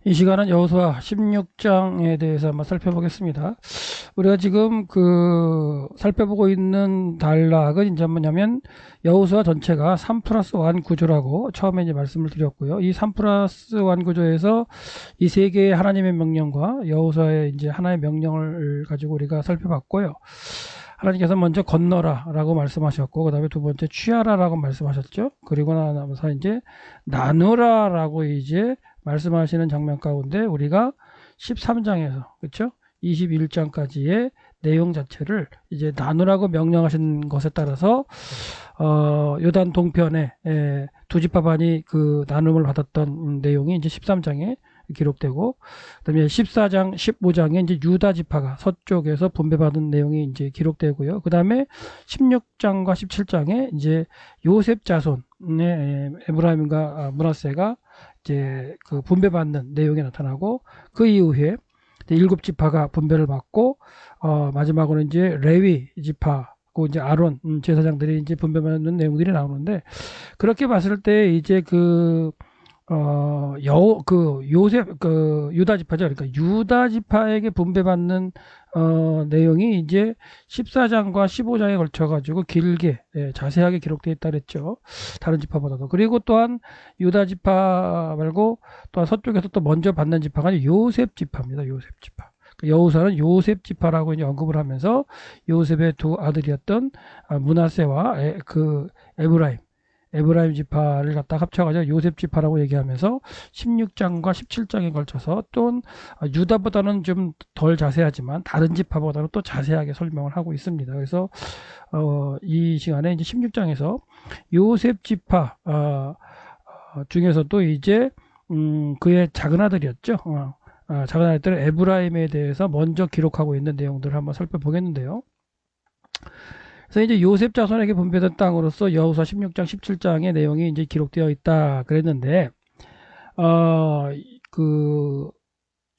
이 시간은 여호수아 16장에 대해서 한번 살펴보겠습니다. 우리가 지금 살펴보고 있는 단락은 이제 뭐냐면 여호수아 전체가 3 플러스 1 구조라고 처음에 이제 말씀을 드렸고요. 이 3 플러스 1 구조에서 이 세 개의 하나님의 명령과 여호수아의 이제 하나의 명령을 가지고 우리가 살펴봤고요. 하나님께서 먼저 건너라 라고 말씀하셨고, 그 다음에 두 번째 취하라 라고 말씀하셨죠. 그리고 나서 이제 나누라 라고 이제 말씀하시는 장면 가운데 우리가 13장에서 그렇죠? 21장까지의 내용 자체를 이제 나누라고 명령하신 것에 따라서 요단 동편에 두 지파반이 그 나눔을 받았던 내용이 이제 13장에 기록되고, 그다음에 14장, 15장에 이제 유다 지파가 서쪽에서 분배받은 내용이 이제 기록되고요. 그다음에 16장과 17장에 이제 요셉 자손의 에브라임과 므낫세가 이제 그 분배받는 내용이 나타나고, 그 이후에 일곱 지파가 분배를 받고 마지막으로 이제 레위 지파고 이제 아론 제사장들이 이제 분배받는 내용들이 나오는데, 그렇게 봤을 때 이제 요셉, 유다 지파죠. 그러니까 유다 지파에게 분배받는, 내용이 이제 14장과 15장에 걸쳐가지고 길게, 자세하게 기록되어 있다 그랬죠. 다른 지파보다도. 그리고 또한 유다 지파 말고 또한 서쪽에서 또 먼저 받는 지파가 요셉 지파입니다. 요셉 지파. 여호수아는 요셉 지파라고 이제 언급을 하면서 요셉의 두 아들이었던 므낫세와 에브라임 지파를 갖다 합쳐가지고 요셉 지파라고 얘기하면서 16장과 17장에 걸쳐서 또 유다보다는 좀 덜 자세하지만 다른 지파보다는 또 자세하게 설명을 하고 있습니다. 그래서 이 시간에 이제 16장에서 요셉 지파 중에서도 이제 그의 작은 아들이었죠. 작은 아들은 에브라임에 대해서 먼저 기록하고 있는 내용들을 한번 살펴보겠는데요. 그래서 이제 요셉 자손에게 분배된 땅으로서 여호수아 16장, 17장의 내용이 이제 기록되어 있다 그랬는데, 그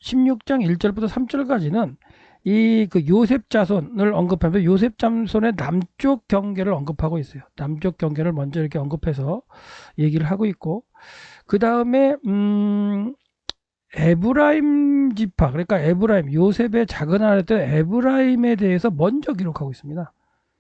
16장 1절부터 3절까지는 이 요셉 자손을 언급하면서 요셉 자손의 남쪽 경계를 언급하고 있어요. 남쪽 경계를 먼저 이렇게 언급해서 얘기를 하고 있고, 그 다음에 에브라임 지파, 그러니까 에브라임, 요셉의 작은 아들였던 에브라임에 대해서 먼저 기록하고 있습니다.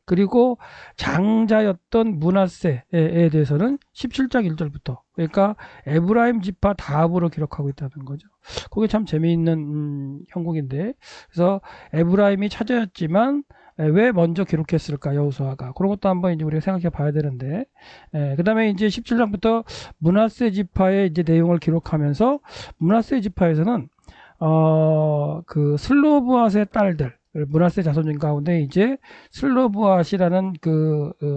그리고 장자였던 므낫세에 대해서는 17장 1절부터, 그러니까 에브라임 지파 다합으로 기록하고 있다는 거죠. 그게 참 재미있는 형국인데, 그래서 에브라임이 차지했지만 왜 먼저 기록했을까, 여호수아가. 그런 것도 한번 이제 우리가 생각해 봐야 되는데, 그 다음에 이제 17장부터 므낫세 지파의 이제 내용을 기록하면서, 므낫세 지파에서는 슬로브앗의 딸들, 므낫세 자손인 가운데 이제 슬로브앗이라는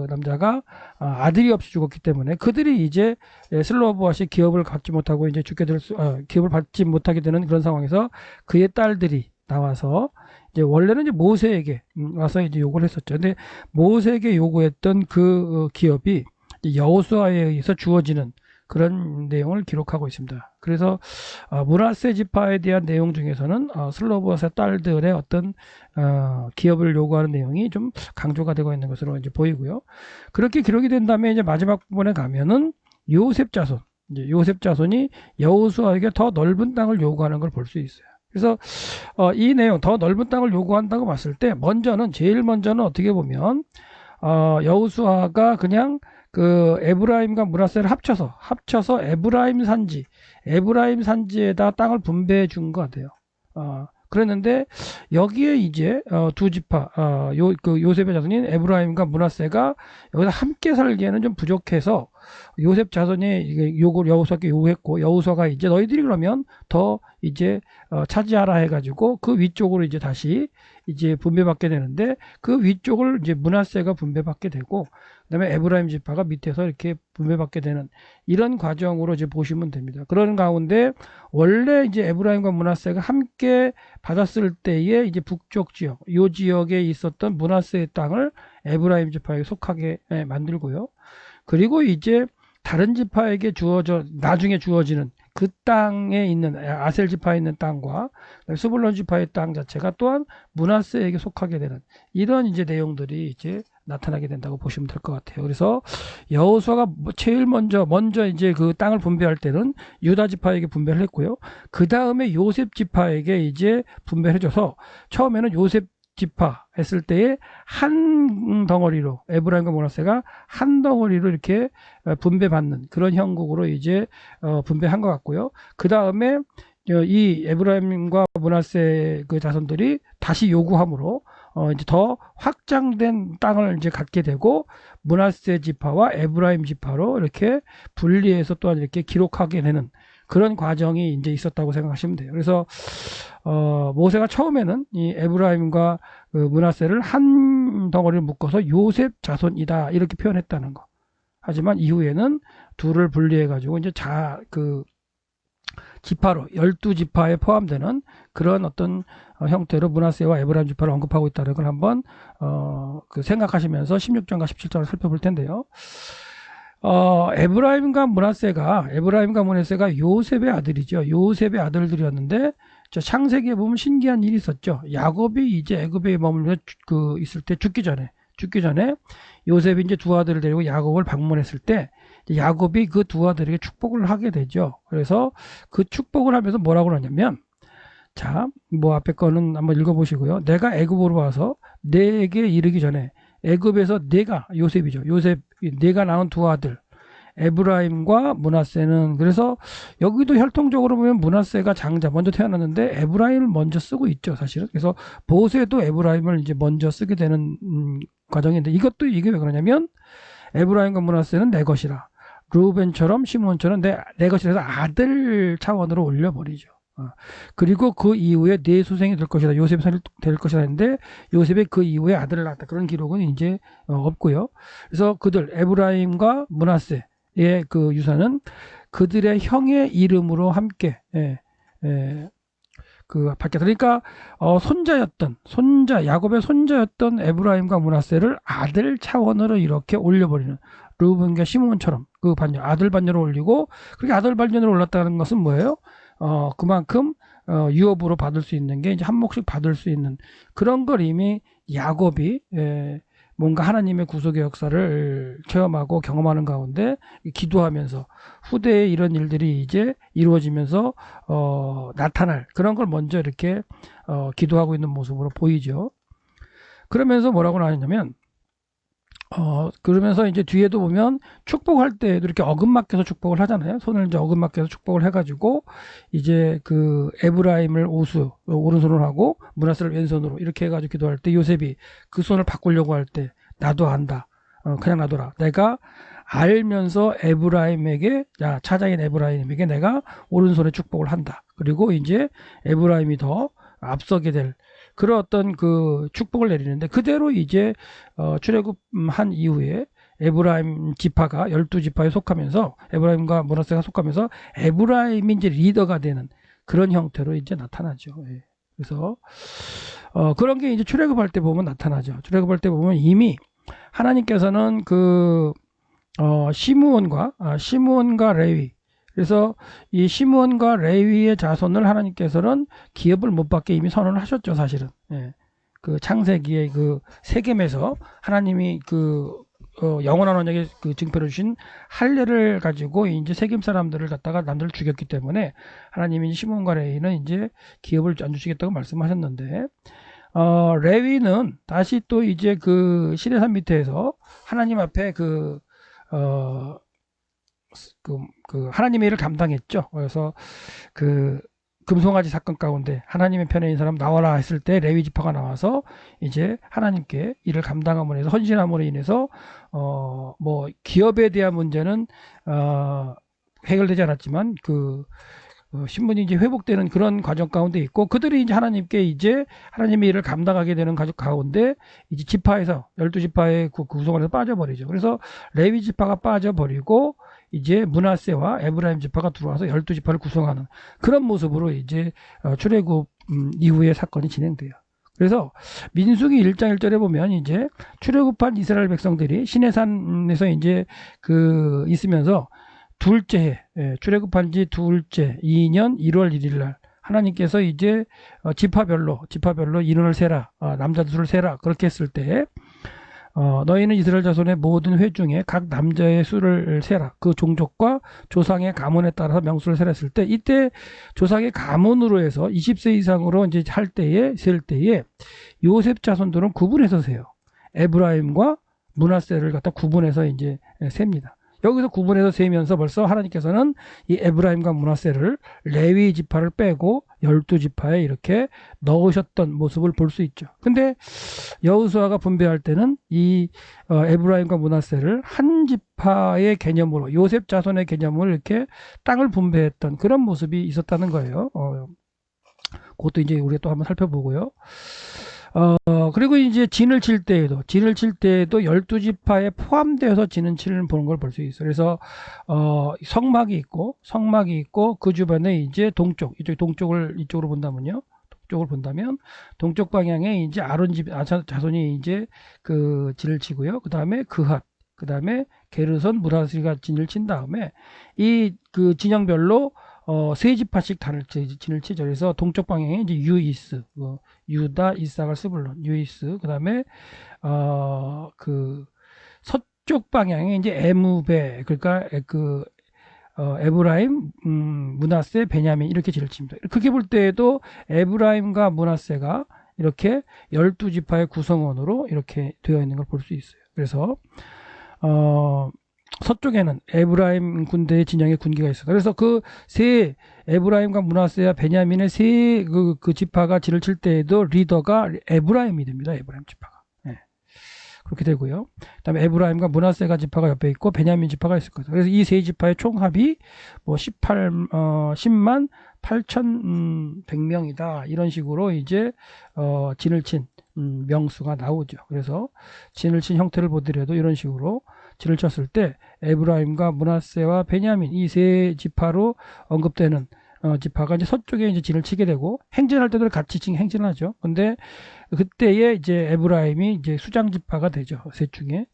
남자가 아들이 없이 죽었기 때문에 그들이 이제 슬로브앗이 기업을 갖지 못하고 이제 기업을 받지 못하게 되는 그런 상황에서 그의 딸들이 나와서 이제 원래는 이제 모세에게 와서 이제 요구를 했었죠. 근데 모세에게 요구했던 기업이 여호수아에 의해서 주어지는 그런 내용을 기록하고 있습니다. 그래서 므낫세 지파에 대한 내용 중에서는 슬로브앗의 딸들의 어떤 기업을 요구하는 내용이 좀 강조가 되고 있는 것으로 이제 보이고요. 그렇게 기록이 된 다음에 이제 마지막 부분에 가면은 요셉 자손, 이제 요셉 자손이 여호수아에게 더 넓은 땅을 요구하는 걸 볼 수 있어요. 그래서 이 내용, 더 넓은 땅을 요구한다고 봤을 때 제일 먼저는 어떻게 보면 여호수아가 그냥 에브라임과 므낫세를 합쳐서 에브라임 산지에다 땅을 분배해 준 것 같아요. 그랬는데 여기에 이제 두 지파, 요셉의 자손인 에브라임과 므낫세가 여기서 함께 살기에는 좀 부족해서 요셉 자손이 요구를 여호수아께 요구했고, 여호수아가 이제 너희들이 그러면 더 이제 차지하라 해가지고 그 위쪽으로 이제 다시 이제 분배받게 되는데, 그 위쪽을 이제 므낫세가 분배받게 되고, 그다음에 에브라임 지파가 밑에서 이렇게 분배받게 되는 이런 과정으로 이제 보시면 됩니다. 그런 가운데 원래 이제 에브라임과 므낫세가 함께 받았을 때에 이제 북쪽 지역, 이 지역에 있었던 므낫세의 땅을 에브라임 지파에게 속하게 만들고요. 그리고 이제 다른 지파에게 나중에 주어지는 그 땅에 있는 아셀 지파에 있는 땅과 스불론 지파의 땅 자체가 또한 므낫세에게 속하게 되는 이런 이제 내용들이 이제 나타나게 된다고 보시면 될 것 같아요. 그래서 여호수아가 제일 먼저 이제 그 땅을 분배할 때는 유다 지파에게 분배를 했고요. 그 다음에 요셉 지파에게 이제 분배를 해줘서 처음에는 요셉 지파 했을 때에 한 덩어리로 에브라임과 므낫세가 한 덩어리로 이렇게 분배받는 그런 형국으로 이제 분배한 것 같고요. 그 다음에 이 에브라임과 므낫세 그 자손들이 다시 요구함으로 이제 더 확장된 땅을 이제 갖게 되고 므낫세 지파와 에브라임 지파로 이렇게 분리해서 또한 이렇게 기록하게 되는 그런 과정이 이제 있었다고 생각하시면 돼요. 그래서 모세가 처음에는 이 에브라임과 그 므낫세를 한 덩어리를 묶어서 요셉 자손이다 이렇게 표현했다는 거. 하지만 이후에는 둘을 분리해 가지고 이제 지파로 12지파에 포함되는 그런 어떤 형태로 므낫세와 에브라임 지파를 언급하고 있다는 걸 한번 생각하시면서 16장과 17장을 살펴볼 텐데요. 에브라임과 므낫세가 요셉의 아들이죠. 요셉의 아들들이었는데 창세기에 보면 신기한 일이 있었죠. 야곱이 이제 애굽에 머물며 있을 때 죽기 전에 요셉이 이제 두 아들을 데리고 야곱을 방문했을 때 야곱이 그 두 아들에게 축복을 하게 되죠. 그래서 그 축복을 하면서 뭐라고 그러냐면, 자, 뭐 앞에 거는 한번 읽어보시고요. 내가 애굽으로 와서 내게 이르기 전에 애굽에서 요셉이죠. 내가 낳은 두 아들 에브라임과 므낫세는, 그래서 여기도 혈통적으로 보면 므낫세가 장자 먼저 태어났는데 에브라임을 먼저 쓰고 있죠, 사실은. 그래서 모세도 에브라임을 이제 먼저 쓰게 되는 과정인데, 이게 왜 그러냐면 에브라임과 므낫세는 내 것이라, 루벤처럼 시므온처럼 내 것이라서 아들 차원으로 올려버리죠. 그리고 그 이후에 내 수생이 될 것이다, 요셉이 될 것이다 했는데 요셉이 그 이후에 아들을 낳았다, 그런 기록은 이제 없고요. 그래서 그들 에브라임과 므낫세의 그 유산은 그들의 형의 이름으로 함께 밝게, 그러니까 야곱의 손자였던 에브라임과 므낫세를 아들 차원으로 이렇게 올려버리는, 르우벤과 시므온처럼 그 반열, 아들 반열을 올리고, 그렇게 아들 반열을 올랐다는 것은 뭐예요? 그만큼 유업으로 받을 수 있는 게 이제 한 몫씩 받을 수 있는 그런 걸 이미 야곱이 뭔가 하나님의 구속의 역사를 체험하고 경험하는 가운데 기도하면서 후대에 이런 일들이 이제 이루어지면서 나타날 그런 걸 먼저 이렇게 기도하고 있는 모습으로 보이죠. 그러면서 뭐라고 나왔냐면, 그러면서 이제 뒤에도 보면 축복할 때도 이렇게 어긋맞게서 축복을 하잖아요. 손을 이제 어긋맞게서 축복을 해가지고 이제 그 에브라임을 오른손으로 하고 므낫세를 왼손으로 이렇게 해가지고 기도할 때 요셉이 그 손을 바꾸려고 할 때, 나도 안다, 그냥 놔둬라, 내가 알면서 차자인 에브라임에게 내가 오른손에 축복을 한다. 그리고 이제 에브라임이 더 앞서게 될 그런 어떤 그 축복을 내리는데, 그대로 이제 출애굽한 이후에 에브라임 지파가 12지파에 속하면서, 에브라임과 므낫세가 속하면서 에브라임이 이제 리더가 되는 그런 형태로 이제 나타나죠. 예. 그래서 그런 게 이제 출애굽할 때 보면 나타나죠. 출애굽할 때 보면 이미 하나님께서는 시므온과 레위, 그래서 이 시므온과 레위의 자손을 하나님께서는 기업을 못 받게 이미 선언을 하셨죠, 사실은. 예. 그 창세기의 그 세겜에서 하나님이 영원한 언약의 증표를 주신 할례를 가지고 이제 세겜 사람들을 갖다가 남들을 죽였기 때문에 하나님이 시므온과 레위는 이제 기업을 안 주시겠다고 말씀하셨는데, 레위는 다시 또 이제 그 시내산 밑에서 하나님 앞에 하나님의 일을 감당했죠. 그래서 금송아지 사건 가운데 하나님의 편에 있는 사람 나와라 했을 때 레위 지파가 나와서 이제 하나님께 일을 감당함으로 해서, 헌신함으로 인해서 뭐 기업에 대한 문제는 해결되지 않았지만 신분이 이제 회복되는 그런 과정 가운데 있고, 그들이 이제 하나님께 이제 하나님의 일을 감당하게 되는 가족 가운데 이제 지파에서 12지파의 구성원에서 빠져버리죠. 그래서 레위 지파가 빠져버리고 이제 므낫세와 에브라임 지파가 들어와서 12지파를 구성하는 그런 모습으로 이제 출애굽 이후의 사건이 진행돼요. 그래서 민수기 1장 1절에 보면 이제 출애굽한 이스라엘 백성들이 시내산에서 이제 있으면서 둘째 해, 출애굽한 지 둘째 2년 1월 1일 날 하나님께서 이제 지파별로 인원을 세라, 남자들을 세라, 그렇게 했을 때 너희는 이스라엘 자손의 모든 회 중에 각 남자의 수를 세라. 그 종족과 조상의 가문에 따라서 명수를 세랬을 때, 이때 조상의 가문으로 해서 20세 이상으로 이제 셀 때에 요셉 자손들은 구분해서 세요. 에브라임과 므낫세를 갖다 구분해서 이제 셉니다. 여기서 구분해서 세면서 벌써 하나님께서는 이 에브라임과 므낫세를 레위 지파를 빼고 12지파에 이렇게 넣으셨던 모습을 볼 수 있죠. 근데 여호수아가 분배할 때는 이 에브라임과 므낫세를 한 지파의 개념으로, 요셉 자손의 개념으로 이렇게 땅을 분배했던 그런 모습이 있었다는 거예요. 그것도 이제 우리가 또 한번 살펴보고요. 그리고 이제 진을 칠 때에도 12지파에 포함되어서 진을 치는 보는 걸 볼 수 있어요. 그래서 성막이 있고 그 주변에 이제 이쪽 동쪽을 이쪽으로 본다면요. 동쪽을 본다면 동쪽 방향에 이제 아론 집 자손이 이제 그 진을 치고요. 그다음에 그핫, 그다음에 게르손, 므라시가 진을 친 다음에 이 그 진영별로 세 지파씩 진을 치죠. 그래서 동쪽 방향에 이제 유이스, 유다, 이사갈, 스불론, 유이스, 그 다음에 그 서쪽 방향에 이제 에무베, 그러니까 그 에브라임, 므낫세, 베냐민 이렇게 진을 칩니다. 그렇게 볼 때에도 에브라임과 므낫세가 이렇게 12지파의 구성원으로 이렇게 되어 있는 걸 볼 수 있어요. 그래서 서쪽에는 에브라임 군대의 진영의 군기가 있어요. 그래서 그 세 에브라임과 므낫세와 베냐민의 세 그 지파가 진을 칠 때에도 리더가 에브라임이 됩니다. 에브라임 지파가. 네. 그렇게 되고요. 그다음에 에브라임과 므낫세가 지파가 옆에 있고 베냐민 지파가 있을 거예요. 그래서 이 세 지파의 총합이 뭐 10만 8,100명이다. 이런 식으로 이제 진을 친 명수가 나오죠. 그래서 진을 친 형태를 보더라도 이런 식으로 진을 쳤을 때 에브라임과 므낫세와 베냐민 이 세 지파로 언급되는 지파가 이제 서쪽에 이제 진을 치게 되고, 행진할 때도 같이 행진하죠. 근데 그때에 이제 에브라임이 이제 수장 지파가 되죠. 셋 중에.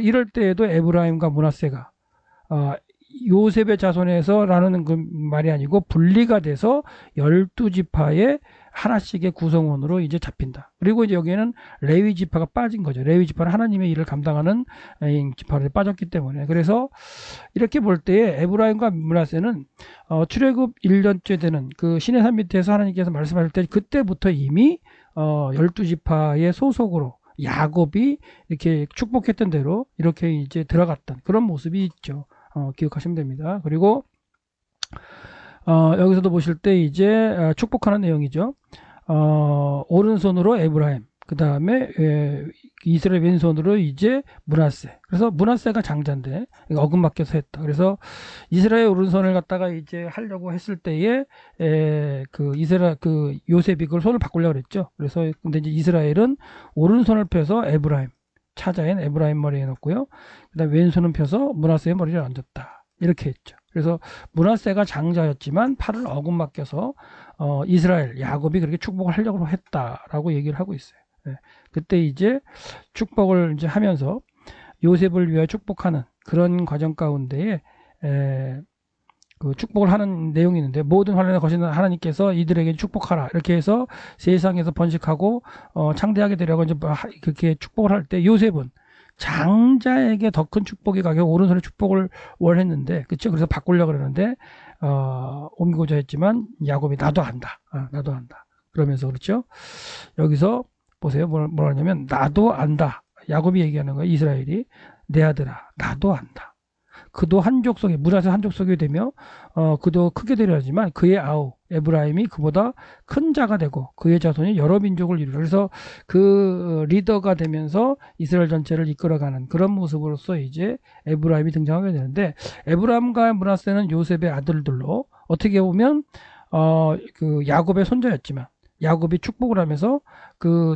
이럴 때에도 에브라임과 므낫세가 요셉의 자손에서라는 그 말이 아니고 분리가 돼서 12지파의 하나씩의 구성원으로 이제 잡힌다. 그리고 이제 여기에는 레위 지파가 빠진 거죠. 레위 지파는 하나님의 일을 감당하는 지파로 빠졌기 때문에. 그래서 이렇게 볼 때에 에브라임과 므낫세는 출애굽 1년째 되는 그 시내산 밑에서 하나님께서 말씀하실 때 그때부터 이미 12지파의 소속으로 야곱이 이렇게 축복했던 대로 이렇게 이제 들어갔던 그런 모습이 있죠. 기억하시면 됩니다. 그리고 여기서도 보실 때 이제 축복하는 내용이죠. 오른손으로 에브라임, 그 다음에 이스라엘 왼손으로 이제 므낫세. 그래서 므낫세가 장자인데 어긋맞게서 했다. 그래서 이스라엘 오른손을 갖다가 이제 하려고 했을 때에 그 요셉이 그걸 손을 바꾸려고 그랬죠. 그래서 근데 이제 이스라엘은 오른손을 펴서 에브라임, 차자인 에브라임 머리에 넣고요. 그다음 왼손은 펴서 므낫세의 머리를 얹었다. 이렇게 했죠. 그래서 므낫세가 장자였지만 팔을 어긋맞겨서 이스라엘 야곱이 그렇게 축복을 하려고 했다라고 얘기를 하고 있어요. 네. 그때 이제 축복을 이제 하면서 요셉을 위하여 축복하는 그런 과정 가운데에 그 축복을 하는 내용이 있는데, 모든 환난에 거시는 하나님께서 이들에게 축복하라 이렇게 해서 세상에서 번식하고 창대하게 되려고 이제 그렇게 축복을 할 때 요셉은 장자에게 더 큰 축복이 가게 오른손에 축복을 원했는데, 그렇죠? 그래서 바꾸려고 그러는데 옮기고자 했지만 야곱이 나도 한다. 나도 한다. 그러면서 그렇죠? 여기서 보세요. 뭐라 하냐면 나도 안다. 야곱이 얘기하는 거예요. 이스라엘이 내 아들아 나도 안다. 그도 한 족속에 므낫세 한 족속이 되며 그도 크게 되려 하지만 그의 아우 에브라임이 그보다 큰 자가 되고 그의 자손이 여러 민족을 이루라. 그래서 그 리더가 되면서 이스라엘 전체를 이끌어가는 그런 모습으로서 이제 에브라임이 등장하게 되는데, 에브라임과 므낫세는 요셉의 아들들로 어떻게 보면 그 야곱의 손자였지만 야곱이 축복을 하면서 그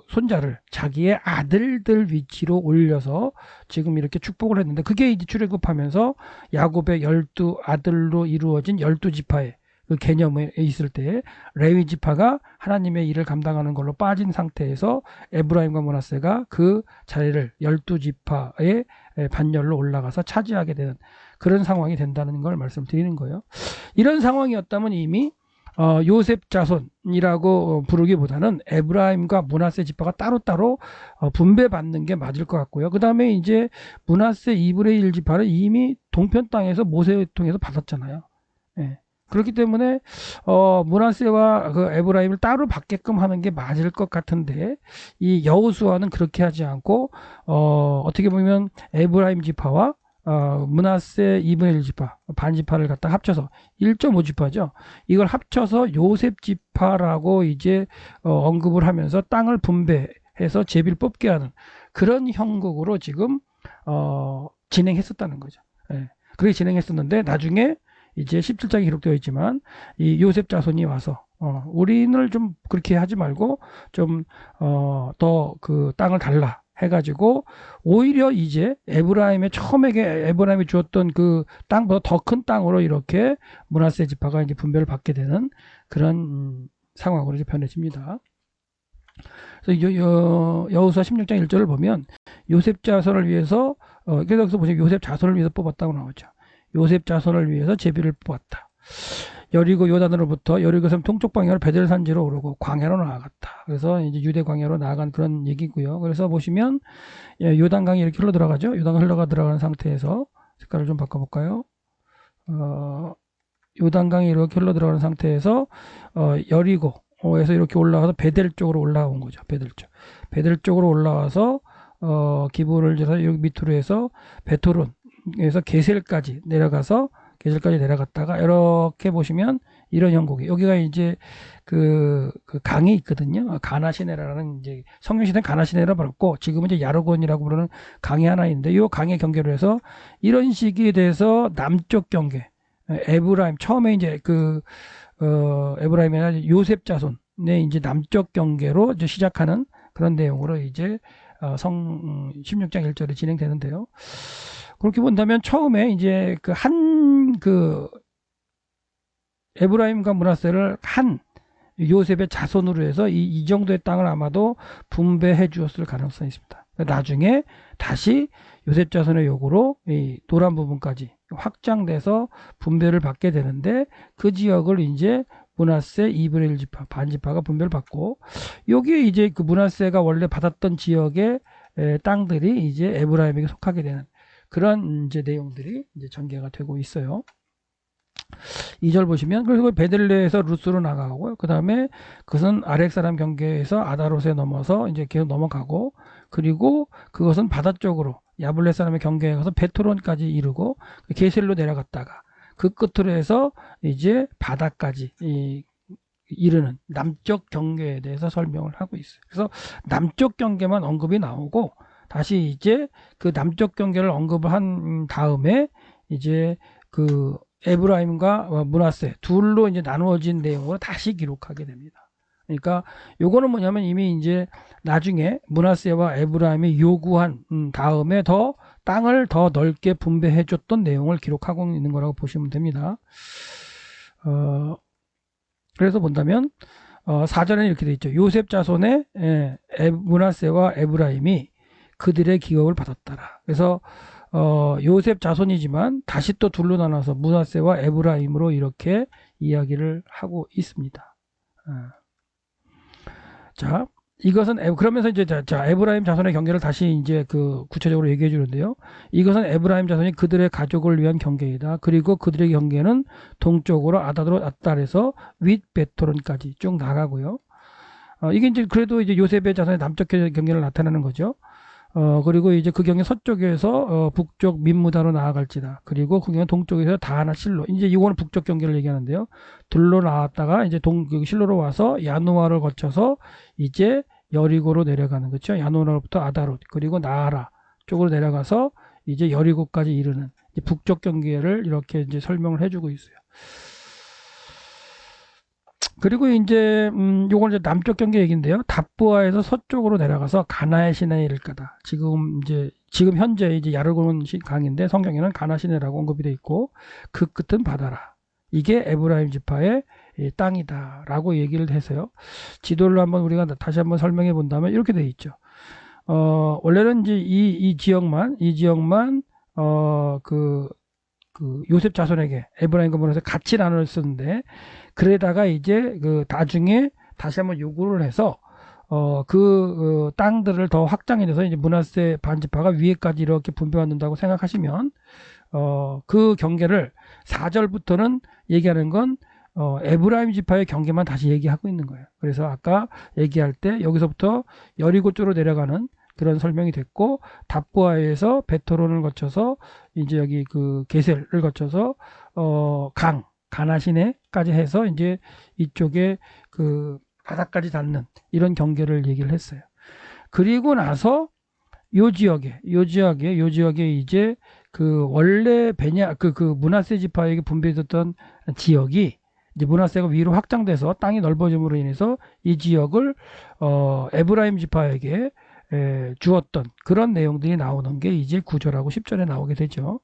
손자를 자기의 아들들 위치로 올려서 지금 이렇게 축복을 했는데, 그게 이제 출애굽하면서 야곱의 12아들로 이루어진 12지파의 그 개념에 있을 때 레위 지파가 하나님의 일을 감당하는 걸로 빠진 상태에서 에브라임과 므낫세가 그 자리를 12지파의 반열로 올라가서 차지하게 되는 그런 상황이 된다는 걸 말씀드리는 거예요. 이런 상황이었다면 이미 요셉 자손이라고 부르기보다는 에브라임과 므낫세 지파가 따로따로 분배받는 게 맞을 것 같고요. 그 다음에 이제 므낫세 2분의 1 지파는 이미 동편 땅에서 모세를 통해서 받았잖아요. 예. 그렇기 때문에 므낫세와 그 에브라임을 따로 받게끔 하는 게 맞을 것 같은데 이 여호수아는 그렇게 하지 않고 어떻게 보면 에브라임 지파와 므낫세 2분의 1 지파 반 지파를 갖다 합쳐서 1.5 지파죠. 이걸 합쳐서 요셉 지파라고 이제 언급을 하면서 땅을 분배해서 제비를 뽑게 하는 그런 형국으로 지금 진행했었다는 거죠. 예. 그렇게 진행했었는데 나중에 이제 17장에 기록되어 있지만 이 요셉 자손이 와서 우리는 좀 그렇게 하지 말고 좀 더 그 땅을 달라 해가지고 오히려 이제 에브라임의 처음에 에브라임이 주었던 그 땅보다 더 큰 땅으로 이렇게 므낫세 지파가 이제 분배를 받게 되는 그런 상황으로 이제 변해집니다. 그래서 여호수아 16장 1절을 보면 요셉 자손을 위해서 여기서 보시면 요셉 자손을 위해서 뽑았다고 나오죠. 요셉 자손을 위해서 제비를 뽑았다. 여리고 요단으로부터 여리고섬 동쪽 방향으로 베델산지로 오르고 광야로 나아갔다. 그래서 이제 유대 광야로 나아간 그런 얘기고요. 그래서 보시면 요단강이 이렇게 흘러 들어가죠. 요단 흘러가 들어가는 상태에서 색깔을 좀 바꿔볼까요? 요단강이 이렇게 흘러 들어가는 상태에서 여리고에서 이렇게 올라와서 베델 쪽으로 올라온 거죠. 베델 쪽. 베델 쪽으로 올라와서 기브를 해서 여기 밑으로 해서 베토론에서 게셀까지 내려갔다가 이렇게 보시면 이런 형국이 여기가 이제 그 강이 있거든요. 가나시네라는 이제 성경시대는 가나시네라 부르고 지금은 이제 야르곤이라고 부르는 강이 하나 있는데 이 강의 경계로 해서 이런 식이 돼서 남쪽 경계 에브라임 처음에 이제 에브라임이나 요셉 자손의 이제 남쪽 경계로 이제 시작하는 그런 내용으로 이제 16장 1절에 진행되는데요. 그렇게 본다면 처음에 이제 에브라임과 므낫세를 한 요셉의 자손으로 해서 이 정도의 땅을 아마도 분배해 주었을 가능성이 있습니다. 나중에 다시 요셉 자손의 요구로 이 노란 부분까지 확장돼서 분배를 받게 되는데 그 지역을 이제 므낫세 2분의 1 지파, 반 지파가 분배를 받고 여기에 이제 그 므낫세가 원래 받았던 지역의 땅들이 이제 에브라임에게 속하게 되는 그런 이제 내용들이 이제 전개가 되고 있어요. 2절 보시면 그리고 베들레에서 루스로 나가고요. 그 다음에 그것은 아렉 사람 경계에서 아다롯에 넘어서 이제 계속 넘어가고 그리고 그것은 바다 쪽으로 야블레 사람의 경계에 가서 베토론까지 이르고 게셀로 내려갔다가 그 끝으로 해서 이제 바다까지 이르는 남쪽 경계에 대해서 설명을 하고 있어요. 그래서 남쪽 경계만 언급이 나오고 다시 이제 그 남쪽 경계를 언급을 한 다음에 이제 그 에브라임과 므낫세 둘로 이제 나누어진 내용으로 다시 기록하게 됩니다. 그러니까 요거는 뭐냐면 이미 이제 나중에 므낫세와 에브라임이 요구한 다음에 더 땅을 더 넓게 분배해 줬던 내용을 기록하고 있는 거라고 보시면 됩니다. 그래서 본다면 4절에는 이렇게 되어 있죠. 요셉 자손의 므낫세와 에브라임이 그들의 기업을 받았더라. 그래서 요셉 자손이지만 다시 또 둘로 나눠서 므낫세와 에브라임으로 이렇게 이야기를 하고 있습니다. 자, 이것은 그러면서 이제 에브라임 자손의 경계를 다시 이제 구체적으로 얘기해 주는데요. 이것은 에브라임 자손이 그들의 가족을 위한 경계이다. 그리고 그들의 경계는 동쪽으로 아달에서 윗 베토론까지 쭉 나가고요. 이게 이제 그래도 이제 요셉의 자손의 남쪽 경계를 나타내는 거죠. 그리고 이제 그 경계 서쪽에서 북쪽 민무다로 나아갈지다. 그리고 그 경계 동쪽에서 다하나 실로. 이제 이거는 북쪽 경계를 얘기하는데요. 둘로 나왔다가 이제 실로로 와서 야누아를 거쳐서 이제 여리고로 내려가는 거죠. 야누아로부터 아다롯 그리고 나하라 쪽으로 내려가서 이제 여리고까지 이르는 북쪽 경계를 이렇게 이제 설명을 해주고 있어요. 그리고 이제 요건 이제 남쪽 경계 얘기인데요. 답부아에서 서쪽으로 내려가서 가나의 시내에 이를 거다. 지금 현재 이제 야르곤 강인데 성경에는 가나 시내라고 언급이 돼 있고 그 끝은 바다라. 이게 에브라임 지파의 땅이다라고 얘기를 해서요. 지도를 한번 우리가 다시 한번 설명해 본다면 이렇게 돼 있죠. 원래는 이제 이 지역만 그 요셉 자손에게 에브라임과 문하세 같이 나눴었는데, 그러다가 이제 그 나중에 다시 한번 요구를 해서 땅들을 더 확장해서 이제 문하세 반지파가 위에까지 이렇게 분배받는다고 생각하시면, 그 경계를 4절부터는 얘기하는 건 에브라임 지파의 경계만 다시 얘기하고 있는 거예요. 그래서 아까 얘기할 때 여기서부터 여리고 쪽으로 내려가는 그런 설명이 됐고, 답보아에서 베토론을 거쳐서 이제 여기 그 게셀을 거쳐서 가나시네까지 해서 이제 이쪽에 그 바다까지 닿는 이런 경계를 얘기를 했어요. 그리고 나서 요 지역에 이제 그 원래 그 문하세 지파에게 분배됐던 지역이 이제 문하세가 위로 확장돼서 땅이 넓어짐으로 인해서 이 지역을 에브라임 지파에게 주었던 그런 내용들이 나오는 게 이제 9절하고 10절에 나오게 되죠.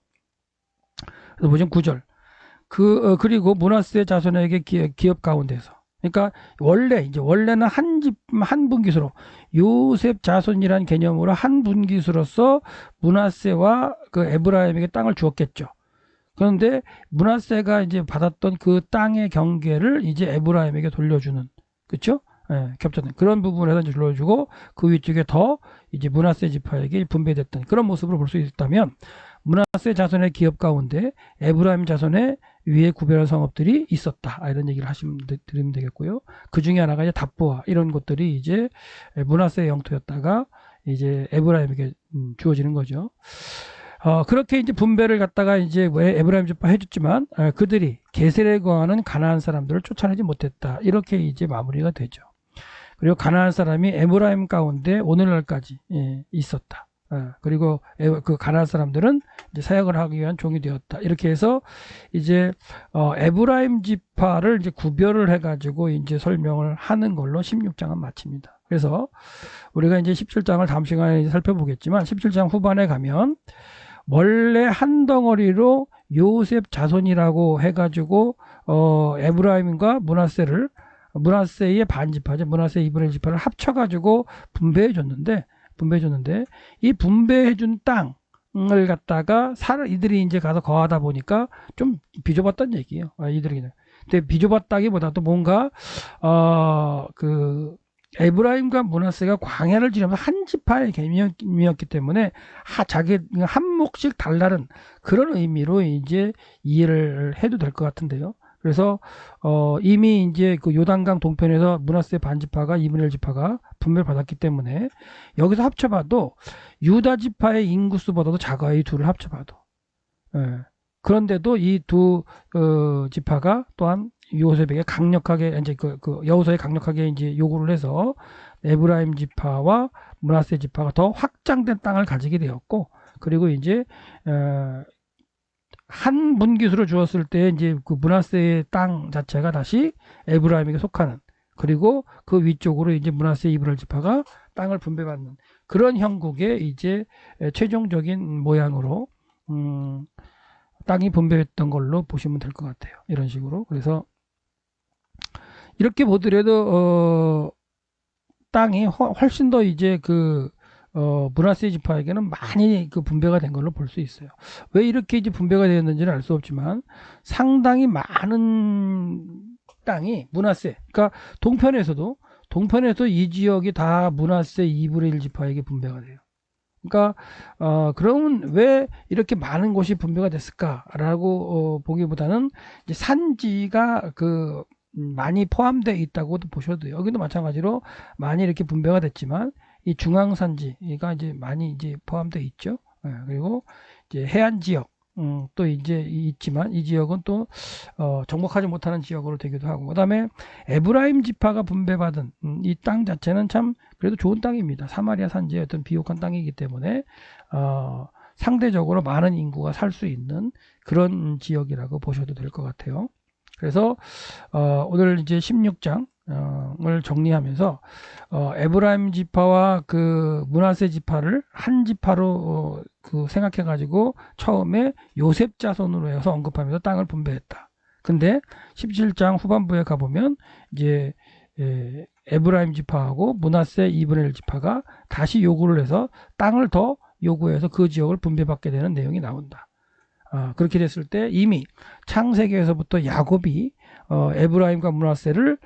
그래서 보시면 9절. 그리고 문하세 자손에게 기업 가운데서, 그러니까 원래는 한 분기수로, 요셉 자손이란 개념으로 한 분기수로서 문하세와 그 에브라임에게 땅을 주었겠죠. 그런데 문하세가 이제 받았던 그 땅의 경계를 이제 에브라임에게 돌려주는, 그렇죠? 예, 겹쳐는 그런 부분에서 이제 돌려주고, 그 위쪽에 더 이제 문하세 지파에게 분배됐던 그런 모습으로 볼 수 있다면, 문하세 자손의 기업 가운데 에브라임 자손의 위에 구별한 성읍들이 있었다, 이런 얘기를 드리면 되겠고요. 그 중에 하나가 이제 답보아, 이런 것들이 이제 문하세의 영토였다가 이제 에브라임에게 주어지는 거죠. 그렇게 이제 분배를 갖다가 이제 왜 에브라임 지파 해줬지만, 그들이 게셀에 거하는 가나안 사람들을 쫓아내지 못했다, 이렇게 이제 마무리가 되죠. 그리고 가나안 사람이 에브라임 가운데 오늘날까지 있었다. 그리고 그 가나안 사람들은 이제 사역을 하기 위한 종이 되었다. 이렇게 해서 이제 에브라임 지파를 이제 구별을 해가지고 이제 설명을 하는 걸로 16장은 마칩니다. 그래서 우리가 이제 17장을 다음 시간에 살펴보겠지만, 17장 후반에 가면 원래 한 덩어리로 요셉 자손이라고 해가지고 에브라임과 문하세의 반지파죠. 문하세 2분의 1 지파를 합쳐가지고 분배해 줬는데, 이 분배해준 땅을 갖다가 이들이 이제 가서 거하다 보니까 좀 비좁았단 얘기예요. 이들이. 근데 비좁았다기보다도 뭔가 그 에브라임과 문하세가 광야를 지나면서 한 지파의 개념이었기 때문에 자기 한 몫씩 달라는 그런 의미로 이제 이해를 해도 될 것 같은데요. 그래서 이미 이제 그 요단강 동편에서 문하세 반지파가 2분의 1 지파가 분배를 받았기 때문에 여기서 합쳐봐도 유다 지파의 인구수보다도 작아요. 이 둘을 합쳐봐도. 그런데도 이 두 지파가 또한 요셉에게 강력하게 이제 그 여호수아에 강력하게 이제 요구를 해서 에브라임 지파와 문하세 지파가 더 확장된 땅을 가지게 되었고, 그리고 이제 한 분기수로 주었을 때 이제 그 문하세의 땅 자체가 다시 에브라임에게 속하는, 그리고 그 위쪽으로 이제 문하세 2분의 1 지파가 땅을 분배받는 그런 형국의 이제 최종적인 모양으로 땅이 분배했던 걸로 보시면 될 것 같아요. 이런 식으로. 그래서 이렇게 보더라도 땅이 훨씬 더 이제 그 문하세 지파에게는 많이 그 분배가 된 걸로 볼 수 있어요. 왜 이렇게 이제 분배가 되었는지는 알 수 없지만, 상당히 많은 땅이 문하세, 그러니까 동편에서도 이 지역이 다 문하세 2분의 1 지파에게 분배가 돼요. 그러니까 그러면 왜 이렇게 많은 곳이 분배가 됐을까라고 보기보다는 이제 산지가 그 많이 포함되어 있다고도 보셔도 돼요. 여기도 마찬가지로 많이 이렇게 분배가 됐지만, 이 중앙산지가 이제 많이 이제 포함되어 있죠. 그리고 이제 해안 지역 또 이제 있지만, 이 지역은 또 정복하지 못하는 지역으로 되기도 하고, 그다음에 에브라임 지파가 분배받은 이 땅 자체는 참 그래도 좋은 땅입니다. 사마리아 산지의 어떤 비옥한 땅이기 때문에 상대적으로 많은 인구가 살 수 있는 그런 지역이라고 보셔도 될 것 같아요. 그래서 오늘 이제 16장을 정리하면서 에브라임 지파와 그 문하세 지파를 한 지파로 그 생각해 가지고 처음에 요셉 자손으로 해서 언급하면서 땅을 분배했다. 근데 17장 후반부에 가보면 이제 에브라임 지파하고 문하세 2분의 1 지파가 다시 요구를 해서 땅을 더 요구해서 그 지역을 분배받게 되는 내용이 나온다. 그렇게 됐을 때 이미 창세기에서부터 야곱이 에브라임과 므낫세를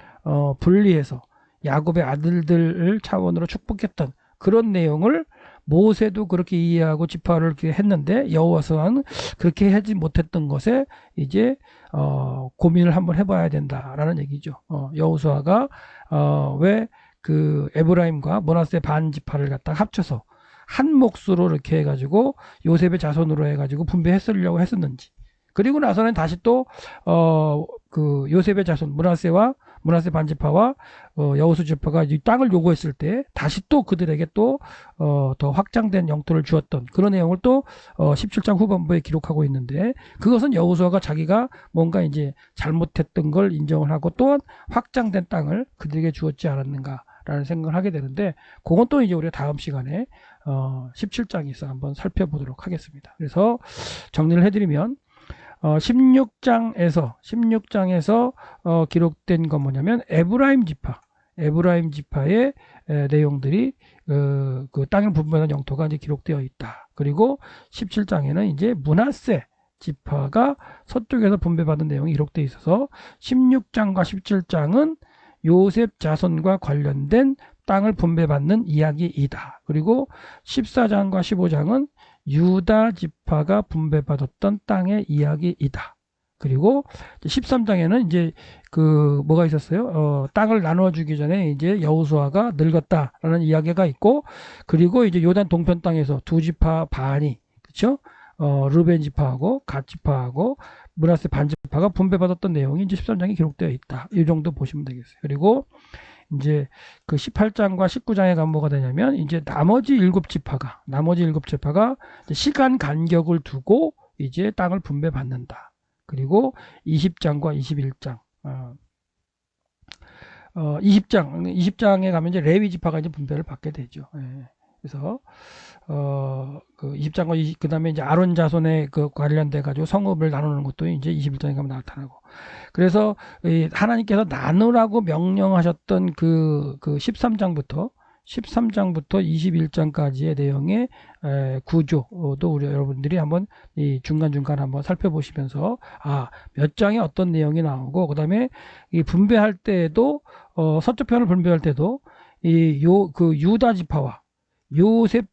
분리해서 야곱의 아들들 차원으로 축복했던 그런 내용을 모세도 그렇게 이해하고 지파를 이렇게 했는데 여호와서는 그렇게 하지 못했던 것에 이제 고민을 한번 해봐야 된다라는 얘기죠. 여호수아가 왜 그 에브라임과 므낫세 반 지파를 갖다가 합쳐서 한 몫으로 이렇게 해가지고 요셉의 자손으로 해가지고 분배했으려고 했었는지. 그리고 나서는 다시 또 그 요셉의 자손 므낫세 반지파와 여호수 지파가 이 땅을 요구했을 때 다시 또 그들에게 또 더 확장된 영토를 주었던 그런 내용을 또 17장 후반부에 기록하고 있는데, 그것은 여호수아가 자기가 뭔가 이제 잘못했던 걸 인정을 하고 또한 확장된 땅을 그들에게 주었지 않았는가라는 생각을 하게 되는데, 그건 또 이제 우리가 다음 시간에 17장에서 한번 살펴보도록 하겠습니다. 그래서 정리를 해드리면 16장에서 기록된 건 뭐냐면 에브라임 지파의 내용들이 그 땅을 분배하는 영토가 이제 기록되어 있다. 그리고 17장에는 이제 므낫세 지파가 서쪽에서 분배받은 내용이 기록되어 있어서 16장과 17장은 요셉 자손과 관련된 땅을 분배받는 이야기이다. 그리고 14장과 15장은 유다 지파가 분배받았던 땅의 이야기이다. 그리고 13장에는 이제 그 뭐가 있었어요? 땅을 나눠주기 전에 이제 여호수아가 늙었다라는 이야기가 있고, 그리고 이제 요단 동편 땅에서 두 지파 반이, 그렇죠? 르벤 지파하고 갓 지파하고 므낫세 반 지파가 분배받았던 내용이 이제 13장에 기록되어 있다. 이 정도 보시면 되겠어요. 그리고 이제 그 18장과 19장에 가면 뭐가 되냐면 이제 나머지 7지파가 시간 간격을 두고 이제 땅을 분배받는다. 그리고 20장과 21장 20장에 가면 이제 레위 지파가 이제 분배를 받게 되죠. 예. 그래서 그 20장과 그다음에 이제 아론 자손에 그 관련돼 가지고 성읍을 나누는 것도 이제 21장에 가면 나타나고, 그래서 하나님께서 나누라고 명령하셨던 그 13장부터 21장까지의 내용의 구조도 우리 여러분들이 한번 이 중간중간 한번 살펴보시면서 몇 장에 어떤 내용이 나오고, 그다음에 이 분배할 때에도 서쪽 편을 분배할 때도 그 유다 지파와 요셉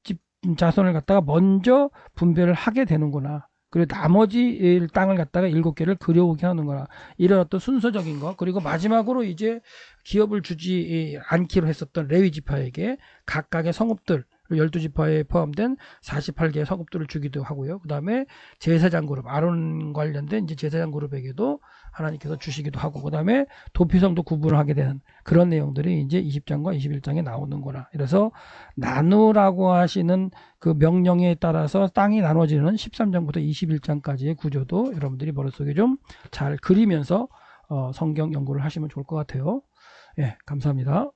자손을 갖다가 먼저 분배를 하게 되는구나. 그리고 나머지 땅을 갖다가 7개를 그려오게 하는구나. 이런 어떤 순서적인 거. 그리고 마지막으로 이제 기업을 주지 않기로 했었던 레위 지파에게 각각의 성읍들, 12지파에 포함된 48개의 성읍들을 주기도 하고요. 그 다음에 제사장 그룹, 아론 관련된 이제 제사장 그룹에게도 하나님께서 주시기도 하고, 그 다음에 도피성도 구분을 하게 되는 그런 내용들이 이제 20장과 21장에 나오는구나. 그래서 나누라고 하시는 그 명령에 따라서 땅이 나눠지는 13장부터 21장까지의 구조도 여러분들이 머릿속에 좀 잘 그리면서 성경 연구를 하시면 좋을 것 같아요. 예, 감사합니다.